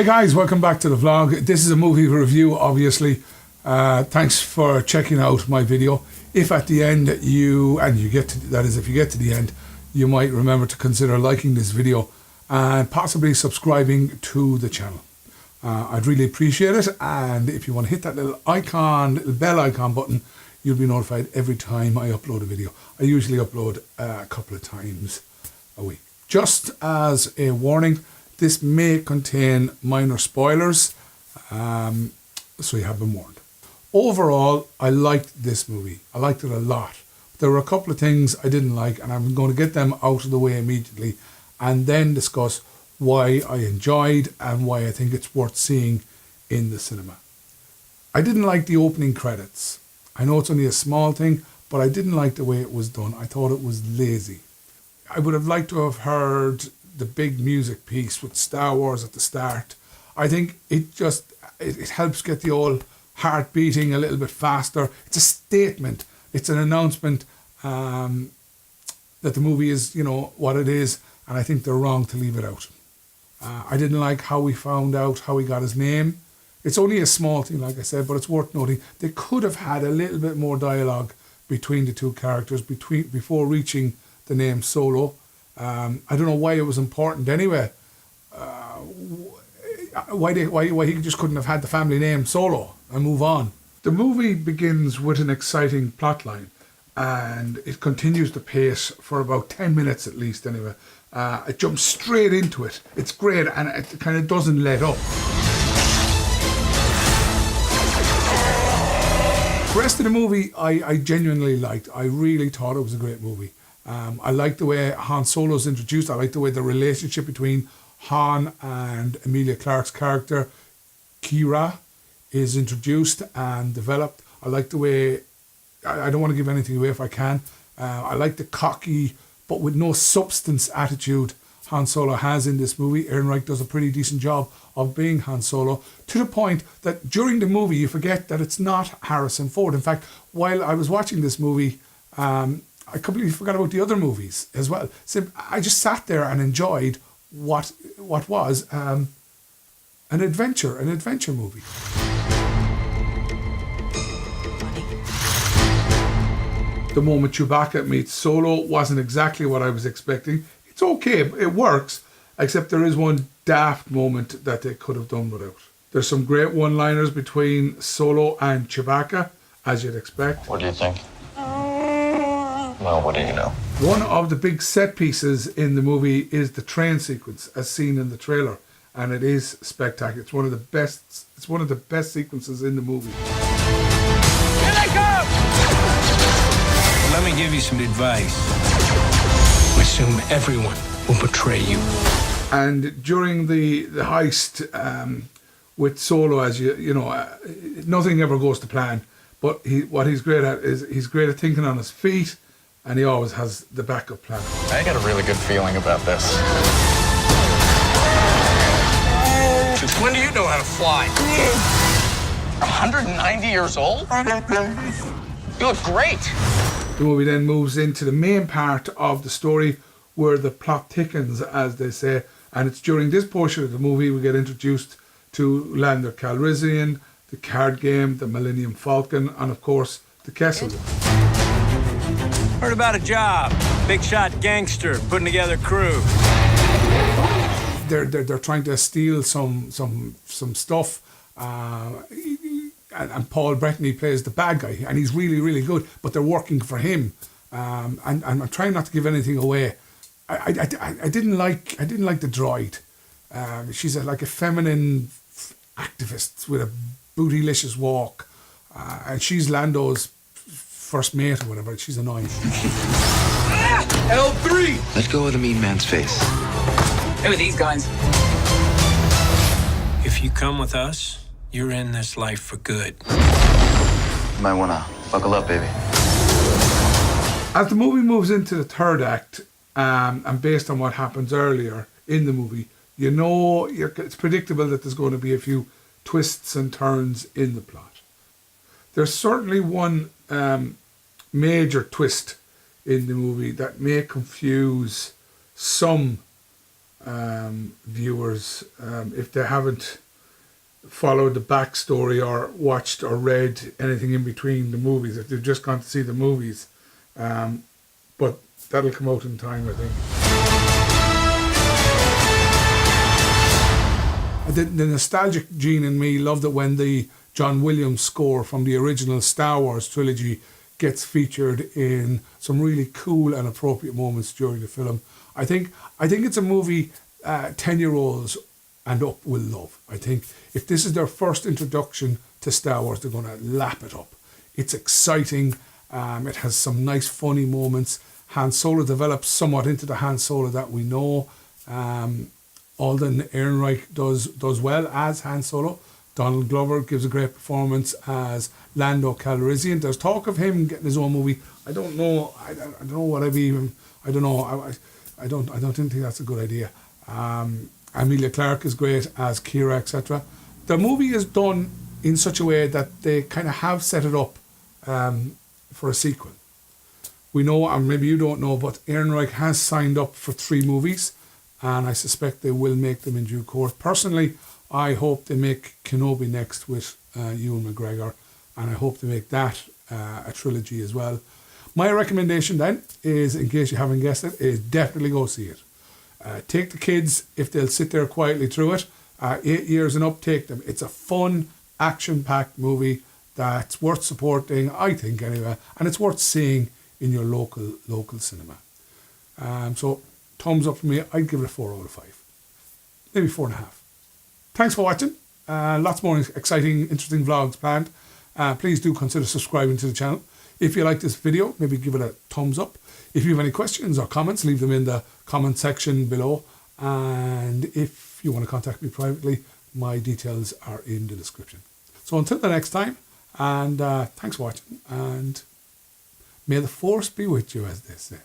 Hey guys, welcome back to the vlog. This is a movie review, obviously. Thanks for checking out my video. If at the end if you get to the end, you might remember to consider liking this video and possibly subscribing to the channel. I'd really appreciate it, and if you want to hit that little bell icon button, you'll be notified every time I upload a video. I usually upload a couple of times a week. Just as a warning, this may contain minor spoilers, so you have been warned. Overall, I liked this movie. I liked it a lot. There were a couple of things I didn't like, and I'm going to get them out of the way immediately and then discuss why I enjoyed and why I think it's worth seeing in the cinema. I didn't like the opening credits. I know it's only a small thing, but I didn't like the way it was done. I thought it was lazy. I would have liked to have heard the big music piece with Star Wars at the start. I think it helps get the old heart beating a little bit faster. It's a statement. It's an announcement that the movie is, what it is, and I think they're wrong to leave it out. I didn't like how we found out how he got his name. It's only a small thing, like I said, but it's worth noting. They could have had a little bit more dialogue between the two characters before reaching the name Solo. I don't know why it was important anyway. Why he just couldn't have had the family name Solo and move on. The movie begins with an exciting plotline, and it continues the pace for about 10 minutes at least anyway. It jumps straight into it. It's great, and it kind of doesn't let up. The rest of the movie I genuinely liked. I really thought it was a great movie. I like the way Han Solo's introduced. I like the way the relationship between Han and Emilia Clarke's character, Kira, is introduced and developed. I like the way, I don't want to give anything away if I can. I like the cocky, but with no substance attitude Han Solo has in this movie. Ehrenreich does a pretty decent job of being Han Solo, to the point that during the movie you forget that it's not Harrison Ford. In fact, while I was watching this movie, I completely forgot about the other movies as well. So I just sat there and enjoyed what was an adventure movie. The moment Chewbacca meets Solo wasn't exactly what I was expecting. It's okay, it works, except there is one daft moment that they could have done without. There's some great one-liners between Solo and Chewbacca, as you'd expect. What do you think? Well, what do you know? One of the big set pieces in the movie is the train sequence, as seen in the trailer, and it is spectacular. It's one of the best. It's one of the best sequences in the movie. Here they come! Let me give you some advice. Assume everyone will betray you. And during the heist with Solo, as nothing ever goes to plan. But what he's great at is he's great at thinking on his feet, and he always has the backup plan. I got a really good feeling about this. Since when do you know how to fly? 190 years old? You look great. The movie then moves into the main part of the story where the plot thickens, as they say. And it's during this portion of the movie we get introduced to Lando Calrissian, the card game, the Millennium Falcon, and of course, the Kessel Run. Heard about a job. Big shot gangster putting together crew. They're trying to steal some stuff, and Paul Bettany plays the bad guy, and he's really, really good. But they're working for him, and I'm trying not to give anything away. I didn't like the droid. She's like a feminine activist with a bootylicious walk, and she's Lando's first mate or whatever. She's annoying. L3! Let go of the mean man's face. Who are these guys? If you come with us, you're in this life for good. You might wanna buckle up, baby. As the movie moves into the third act, and based on what happens earlier in the movie, it's predictable that there's going to be a few twists and turns in the plot. There's certainly one major twist in the movie that may confuse some viewers, if they haven't followed the backstory or watched or read anything in between the movies, if they've just gone to see the movies. But that'll come out in time, I think. The nostalgic gene in me loved it when the John Williams score from the original Star Wars trilogy gets featured in some really cool and appropriate moments during the film. I think it's a movie 10-year-olds and up will love. I think if this is their first introduction to Star Wars, they're going to lap it up. It's exciting. It has some nice funny moments. Han Solo develops somewhat into the Han Solo that we know. Alden Ehrenreich does well as Han Solo. Donald Glover gives a great performance as Lando Calrissian. There's talk of him getting his own movie. I don't know. I don't know what I've even. I don't know. I don't think that's a good idea. Amelia Clarke is great as Kira, etc. The movie is done in such a way that they kind of have set it up for a sequel. We know, and maybe you don't know, but Ehrenreich has signed up for 3 movies, and I suspect they will make them in due course. Personally, I hope they make Kenobi next with Ewan McGregor, and I hope they make that a trilogy as well. My recommendation then is, in case you haven't guessed it, is definitely go see it. Take the kids, if they'll sit there quietly through it. 8 years and up, take them. It's a fun, action-packed movie that's worth supporting, I think anyway, and it's worth seeing in your local cinema. So, thumbs up for me. I'd give it a 4 out of 5. Maybe 4.5. Thanks for watching. Lots more exciting, interesting vlogs planned. Please do consider subscribing to the channel. If you like this video, maybe give it a thumbs up. If you have any questions or comments, leave them in the comment section below. And if you want to contact me privately, my details are in the description. So until the next time, and thanks for watching, and may the force be with you, as they say.